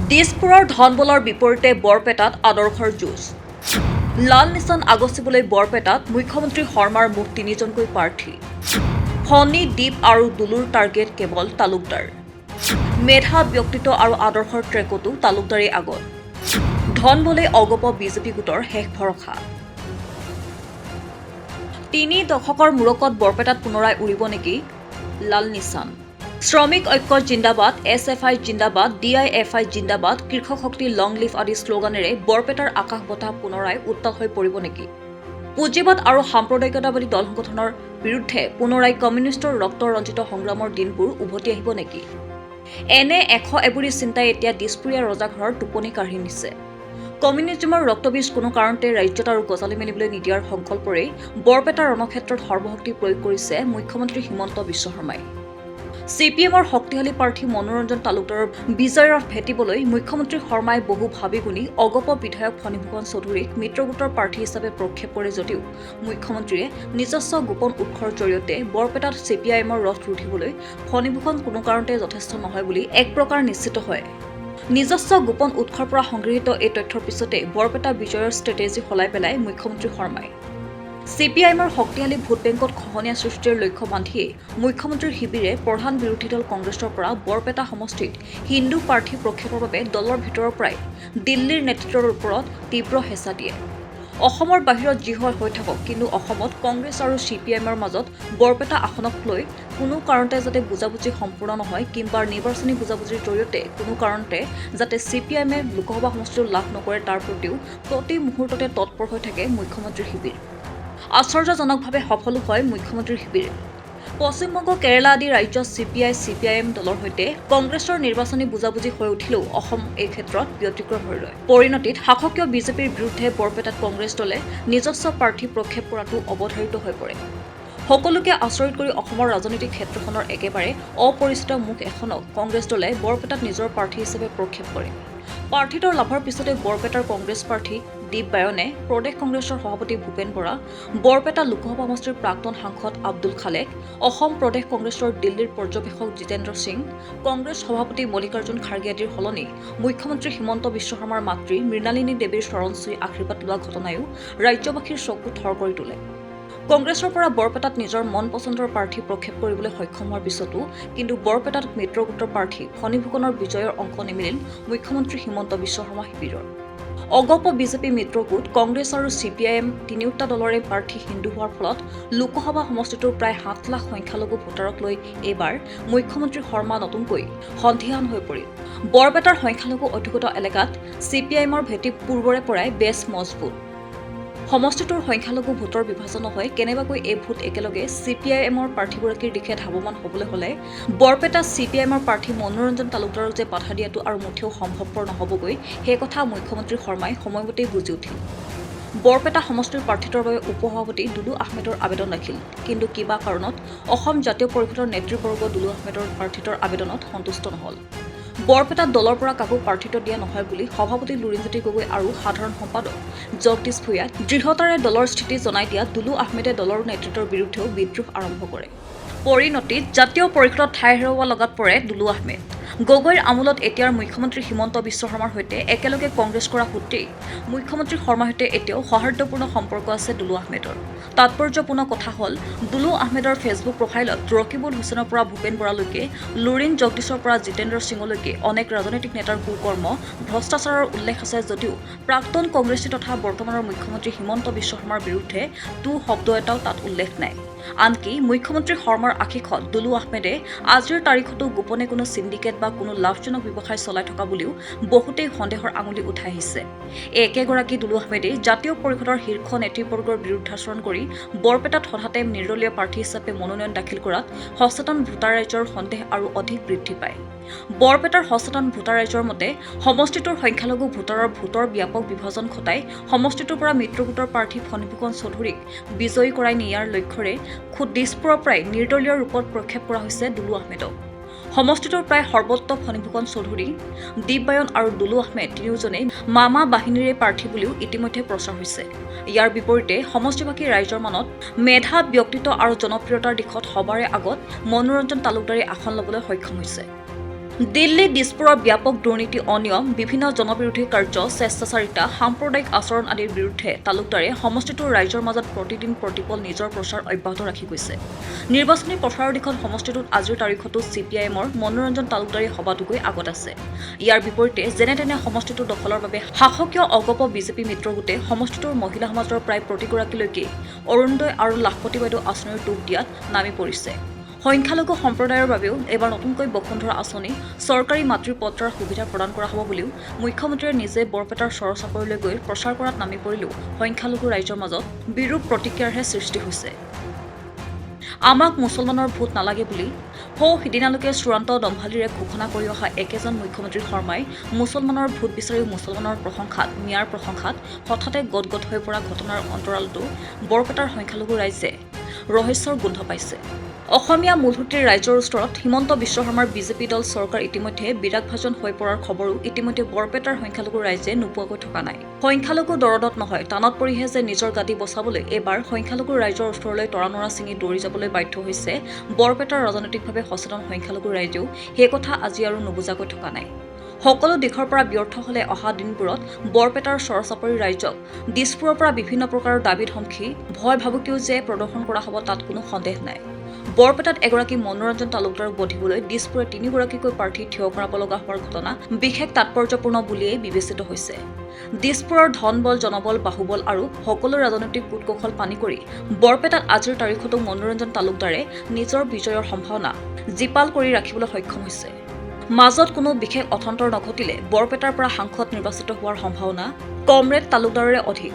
দিছপুৰৰ ধনবলৰ বিপৰীতে বৰপেটাত আদৰ্শৰ যুঁজ। লাল নিচান আগচিবলৈ বৰপেটাত মুখ্যমন্ত্ৰী শৰ্মাৰ মুঠ ৩জনকৈ প্ৰাৰ্থী। ফণী, দ্বীপ আৰু দুলুৰ টাৰ্গেট কেৱল তালুকদাৰ। মেধা, ব্যক্তিত্ব আৰু আদৰ্শৰ ট্ৰেকতো তালুকদাৰেই আগত। ধনবলে অগপ-ব বিজেপি গোটৰ শেষ ভৰসা। ৩ দশকৰ মূৰকত বৰপেটাত পুনৰাই উৰিব নেকি লাল নিচান? শ্ৰমিক ঐক্য জিন্দাবাদ, SFI জিন্দাবাদ, DIFI জিন্দাবাদ, কৃষক শক্তি লং লিভ আদি শ্লোগানেৰে বৰপেটাৰ আকাশ বতাহ পুনৰাই উত্তাল হৈ পৰিব নেকি? পুঁজিবাদ আৰু সাম্প্ৰদায়িকতাবাদী দল সংগঠনৰ বিৰুদ্ধে পুনৰাই কমিউনিষ্টৰ ৰক্ত ৰঞ্জিত সংগ্ৰামৰ দিনবোৰ উভতি আহিব নেকি? এনে ১০০ এবুৰি চিন্তাই এতিয়া দিছপুৰীয়া ৰজাঘৰৰ টোপনি কাঢ়ি নিছে। কমিউনিজমৰ ৰক্তবীজ কোনো কাৰণতে ৰাজ্যত আৰু গজালি মেলিবলৈ নিদিয়াৰ সংকল্পৰেই বৰপেটাৰ ৰণক্ষেত্ৰত সৰ্বশক্তি প্ৰয়োগ কৰিছে মুখ্যমন্ত্ৰী হিমন্ত বিশ্ব শৰ্মাই। CPMৰ শক্তিশালী প্ৰাৰ্থী মনোৰঞ্জন তালুকদাৰৰ বিজয়ৰ ৰথ ভেটিবলৈ মুখ্যমন্ত্ৰী শৰ্মাই বহু ভাবি গুণি অগপ বিধায়ক ফণীভূষণ চৌধুৰীক মিত্ৰগোটৰ প্ৰাৰ্থী হিচাপে প্ৰক্ষেপ কৰে যদিও মুখ্যমন্ত্ৰীয়ে নিজস্ব গোপন উৎসৰ জৰিয়তে বৰপেটাত CPIMৰ ৰথ ৰুধিবলৈ ফণীভূষণ কোনো কাৰণতে যথেষ্ট নহয় বুলি এক প্ৰকাৰ নিশ্চিত হয়। নিজস্ব গোপন উৎসৰ পৰা সংগৃহীত এই তথ্যৰ পিছতে বৰপেটা বিজয়ৰ ষ্ট্ৰেটেজি সলাই পেলাই মুখ্যমন্ত্ৰী শৰ্মাই। CPIMৰ শক্তিশালী ভোট বেংকত খহনীয়া সৃষ্টিৰ লক্ষ্য বান্ধিয়েই মুখ্যমন্ত্ৰীৰ শিবিৰে প্ৰধান বিৰোধী দল কংগ্ৰেছৰ পৰা বৰপেটা সমষ্টিত হিন্দু প্ৰাৰ্থী প্ৰক্ষেপৰ বাবে দলৰ ভিতৰৰ পৰাই দিল্লীৰ নেতৃত্বৰ ওপৰত তীব্ৰ হেঁচা দিয়ে। অসমৰ বাহিৰত যি হয় হৈ থাকক, কিন্তু অসমত কংগ্ৰেছ আৰু CPIMৰ মাজত বৰপেটা আসনক লৈ কোনো কাৰণতে যাতে বুজাবুজি সম্পূৰ্ণ নহয় কিংবা নিৰ্বাচনী বুজাবুজিৰ জৰিয়তে কোনো কাৰণতে যাতে CPIMে লোকসভা সমষ্টিটো লাভ নকৰে তাৰ প্ৰতিও প্ৰতি মুহূৰ্ততে তৎপৰ হৈ থাকে মুখ্যমন্ত্ৰীৰ শিবিৰ। আশ্চৰ্যজনকভাৱে সফলো হয় মুখ্যমন্ত্ৰীৰ শিবিৰ। পশ্চিমবংগ, কেৰালা আদি ৰাজ্যত CPI-CPIM দলৰ সৈতে কংগ্ৰেছৰ নিৰ্বাচনী বুজাবুজি হৈ উঠিলেও অসম এই ক্ষেত্ৰত ব্যতিক্ৰম হৈ ৰয়। পৰিণতিত শাসকীয় বিজেপিৰ বিৰুদ্ধে বৰপেটাত কংগ্ৰেছ দলে নিজস্ব প্ৰাৰ্থী প্ৰক্ষেপ কৰাটো অৱধাৰিত হৈ পৰে। সকলোকে আচৰিত কৰি অসমৰ ৰাজনৈতিক ক্ষেত্ৰখনৰ একেবাৰে অপৰিচিত মুখ এখনক কংগ্ৰেছ দলে বৰপেটাত নিজৰ প্ৰাৰ্থী হিচাপে প্ৰক্ষেপ কৰে। প্ৰাৰ্থীত্বৰ লাভৰ পিছতে বৰপেটাৰ কংগ্ৰেছ প্ৰাৰ্থী দীপ বায়নে, প্ৰদেশ কংগ্ৰেছৰ সভাপতি ভূপেন বৰা, বৰপেটা লোকসভা সমষ্টিৰ প্ৰাক্তন সাংসদ আব্দুল খালেক, অসম প্ৰদেশ কংগ্ৰেছৰ দিল্লীৰ পৰ্যবেক্ষক জিতেন্দ্ৰ সিং, কংগ্ৰেছ সভাপতি মল্লিকাৰ্জুন খাৰ্গে আদিৰ সলনি মুখ্যমন্ত্ৰী হিমন্ত বিশ্ব শৰ্মাৰ মাতৃ মৃণালিনী দেৱীৰ চৰণ চুই আশীৰ্বাদ লোৱা ঘটনায়ো ৰাজ্যবাসীৰ চকু থৰ কৰি তোলে। কংগ্ৰেছৰ পৰা বৰপেটাত নিজৰ মন পচন্দৰ প্ৰাৰ্থী প্ৰক্ষেপ কৰিবলৈ সক্ষম হোৱাৰ পিছতো কিন্তু বৰপেটাত মিত্ৰগোটৰ প্ৰাৰ্থী ফণীভূষণৰ বিজয়ৰ অংক নিমিলিল মুখ্যমন্ত্ৰী হিমন্ত বিশ্ব শৰ্মা শিবিৰৰ। অগপ বিজেপি মিত্ৰগোট, কংগ্ৰেছ আৰু CPIM তিনিওটা দলৰে প্ৰাৰ্থী হিন্দু হোৱাৰ ফলত লোকসভা সমষ্টিটোৰ প্ৰায় ৭ লাখ সংখ্যালঘু ভোটাৰক লৈ এইবাৰ মুখ্যমন্ত্ৰী শৰ্মা নতুনকৈ সন্ধিহান হৈ পৰিল। বৰপেটাৰ সংখ্যালঘু অধ্যুষিত এলেকাত CPIMৰ ভেটি পূৰ্বৰে পৰাই বেছ মজবুত। সমষ্টিটোৰ সংখ্যালঘু ভোটৰ বিভাজন হৈ কেনেবাকৈ এই ভোট একেলগে CPIMৰ প্ৰাৰ্থীগৰাকীৰ দিশে ধাৱমান হ'বলৈ হ'লে বৰপেটা CPIMৰ প্ৰাৰ্থী মনোৰঞ্জন তালুকদাৰক যে বাধা দিয়াটো আৰু মুঠেও সম্ভৱপৰ নহ'বগৈ সেই কথা মুখ্যমন্ত্ৰী শৰ্মাই সময়মতেই বুজি উঠিল। বৰপেটা সমষ্টিৰ প্ৰাৰ্থিত্বৰ বাবে উপসভাপতি দুলু আহমেদৰ আবেদন ৰাখিল, কিন্তু কিবা কাৰণত অসম জাতীয় পৰিষদৰ নেতৃবৰ্গ দুলু আহমেদৰ প্ৰাৰ্থিত্বৰ আবেদনত সন্তুষ্ট নহ'ল। বৰপেটাত দলৰ পৰা কাকো প্ৰাৰ্থিত্ব দিয়া নহয় বুলি সভাপতি লুৰিণজ্যোতি গগৈ আৰু সাধাৰণ সম্পাদক জগদীশ ভূঞাক দৃঢ়তাৰে দলৰ স্থিতি জনাই দিয়া দুলু আহমেদে দলৰ নেতৃত্বৰ বিৰুদ্ধেও বিদ্ৰোহ আৰম্ভ কৰে। পৰিণতিত জাতীয় পৰিষদত ঠাই হেৰুৱাব লগাত পৰে দুলু আহমেদ। গগৈৰ আমোলত এতিয়াৰ মুখ্যমন্ত্ৰী হিমন্ত বিশ্ব শৰ্মাৰ সৈতে একেলগে কংগ্ৰেছ কৰা সূত্ৰেই মুখ্যমন্ত্ৰী শৰ্মাৰ সৈতে এতিয়াও সৌহাৰ্দ্যপূৰ্ণ সম্পৰ্ক আছে দুলু আহমেদৰ। তাৎপৰ্যপূৰ্ণ কথা হ'ল, দুলু আহমেদৰ ফেচবুক প্ৰফাইলত ৰকিবুল হুছেইনৰ পৰা ভূপেন বৰালৈকে, লুৰিণ জগদীশৰ পৰা জিতেন্দ্ৰ সিঙলৈকে অনেক ৰাজনৈতিক নেতাৰ কুকৰ্ম, ভ্ৰষ্টাচাৰৰ উল্লেখ আছে যদিও প্ৰাক্তন কংগ্ৰেছী তথা বৰ্তমানৰ মুখ্যমন্ত্ৰী হিমন্ত বিশ্ব শৰ্মাৰ বিৰুদ্ধে টু শব্দ এটাও তাত উল্লেখ নাই। আনকি মুখ্যমন্ত্ৰী শৰ্মাৰ আশীষত দুলু আহমেদে আজিৰ তাৰিখতো গোপনে কোনো চিণ্ডিকেট বা কোনো লাভজনক ব্যৱসায় চলাই থকা বুলিও বহুতেই সন্দেহৰ আঙুলি উঠাই আহিছে। একেগৰাকী দুলু আহমেদে জাতীয় পৰিষদৰ শীৰ্ষ নেতৃবৰ্গৰ বিৰুদ্ধাচৰণ কৰি বৰপেটাত হঠাতে নিৰ্দলীয় প্ৰাৰ্থী হিচাপে মনোনয়ন দাখিল কৰাত সচেতন ভোটাৰ ৰাইজৰ সন্দেহ আৰু অধিক বৃদ্ধি পায়। বৰপেটাৰ সচেতন ভোটাৰ ৰাইজৰ মতে সমষ্টিটোৰ সংখ্যালঘু ভোটাৰৰ ভোটৰ ব্যাপক বিভাজন ঘটাই সমষ্টিটোৰ পৰা মিত্ৰগোটৰ প্ৰাৰ্থী ফণীভূষণ চৌধুৰীক বিজয়ী কৰাই নিয়াৰ লক্ষ্যৰে খুদ দিছপুৰৰ পৰাই নিৰ্দলীয় ৰূপত প্ৰক্ষেপ কৰা হৈছে দুলু আহমেদক। সমষ্টিটোৰ প্ৰায় সৰ্বত্ৰ ফণীভূষণ চৌধুৰী, দীপ বায়ন আৰু দুলু আহমেদ তিনিওজনেই মামা বাহিনীৰে প্ৰাৰ্থী বুলিও ইতিমধ্যে প্ৰচাৰ হৈছে। ইয়াৰ বিপৰীতে সমষ্টিবাসী ৰাইজৰ মনত মেধা, ব্যক্তিত্ব আৰু জনপ্ৰিয়তাৰ দিশত সবাৰে আগত মনোৰঞ্জন তালুকদাৰে আসন ল'বলৈ সক্ষম হৈছে। দিল্লী দিছপুৰৰ ব্যাপক দুৰ্নীতি অনিয়ম বিভিন্ন জনবিৰোধী কাৰ্য স্বেচ্ছাচাৰিতা সাম্প্ৰদায়িক আচৰণ আদিৰ বিৰুদ্ধে তালুকদাৰে সমষ্টিটোৰ ৰাইজৰ মাজত প্ৰতিদিন প্ৰতিপল নিজৰ প্ৰচাৰ অব্যাহত ৰাখি গৈছে। নিৰ্বাচনী প্ৰচাৰৰ দিশত সমষ্টিটোত আজিৰ তাৰিখতো CPIMৰ মনোৰঞ্জন তালুকদাৰী সবাতোকৈ আগত আছে। ইয়াৰ বিপৰীতে যেনে তেনে সমষ্টিটো দখলৰ বাবে শাসকীয় অগপ-ব বিজেপি মিত্ৰগোটে সমষ্টিটোৰ মহিলা সমাজৰ প্ৰায় প্ৰতিগৰাকীলৈকে অৰুণোদয় আৰু লাখপতি বাইদেউ আঁচনিৰ টোপ দিয়াত নামি পৰিছে। সংখ্যালঘু সম্প্ৰদায়ৰ বাবেও এবাৰ নতুনকৈ বসুন্ধৰা আঁচনি চৰকাৰী মাতৃপত্ৰৰ সুবিধা প্ৰদান কৰা হ'ব বুলিও মুখ্যমন্ত্ৰীয়ে নিজে বৰপেটাৰ চৰ-চাপৰিলৈ গৈ প্ৰচাৰ কৰাত নামি পৰিলেও সংখ্যালঘু ৰাইজৰ মাজত বিৰূপ প্ৰতিক্ৰিয়াৰহে সৃষ্টি হৈছে। আমাক মুছলমানৰ ভোট নালাগে বুলি সিদিনালৈকে চূড়ান্ত দম্ভালিৰে ঘোষণা কৰি অহা একেজন মুখ্যমন্ত্ৰী শৰ্মাই মুছলমানৰ ভোট বিচাৰিও মুছলমানৰ মিয়াৰ প্ৰশংসাত হঠাতে গদগদ হৈ পৰা ঘটনাৰ অন্তৰালতো বৰপেটাৰ সংখ্যালঘু ৰাইজে ৰহস্যৰ গোন্ধ পাইছে। অসমীয়া মূলসুঁতিৰ ৰাইজৰ ওচৰত হিমন্ত বিশ্ব শৰ্মাৰ বিজেপি দল চৰকাৰ ইতিমধ্যে বিৰাগভাজন হৈ পৰাৰ খবৰো ইতিমধ্যে বৰপেটাৰ সংখ্যালঘু ৰাইজে নোপোৱাকৈ থকা নাই। সংখ্যালঘু দৰদত নহয় টানত পৰিহে যে নিজৰ গাদী বচাবলৈ এইবাৰ সংখ্যালঘু ৰাইজৰ ওচৰলৈ তৰা-নৰা ছিঙি দৌৰি যাবলৈ বাধ্য হৈছে বৰপেটাৰ ৰাজনৈতিকভাৱে সচেতন সংখ্যালঘু ৰাইজেও সেই কথা আজি আৰু নুবুজাকৈ থকা নাই। সকলো দিশৰ পৰা ব্যৰ্থ হলে অহা দিনবোৰত বৰপেটাৰ চৰ-চাপৰি ৰাইজক দিছপুৰৰ পৰা বিভিন্ন প্ৰকাৰৰ দাবী ধমকি ভয় ভাবুকিও যে প্ৰদৰ্শন কৰা হ'ব তাত কোনো সন্দেহ নাই। বৰপেটাত এগৰাকী মনোৰঞ্জন তালুকদাৰক বধিবলৈ দিছপুৰে 3গৰাকীকৈ প্ৰাৰ্থী থিয় কৰাব লগা হোৱাৰ ঘটনা বিশেষ তাৎপৰ্যপূৰ্ণ বুলিয়েই বিবেচিত হৈছে। দিছপুৰৰ ধনবল জনবল বাহুবল আৰু সকলো ৰাজনৈতিক কূটকৌশল পানী কৰি বৰপেটাত আজিৰ তাৰিখতো মনোৰঞ্জন তালুকদাৰে নিজৰ বিজয়ৰ সম্ভাৱনা জীপাল কৰি ৰাখিবলৈ সক্ষম হৈছে। মাজত কোনো বিশেষ অথন্তৰ নঘটিলে বৰপেটাৰ পৰা সাংসদ নিৰ্বাচিত হোৱাৰ সম্ভাৱনা কমৰেড তালুকদাৰৰে অধিক।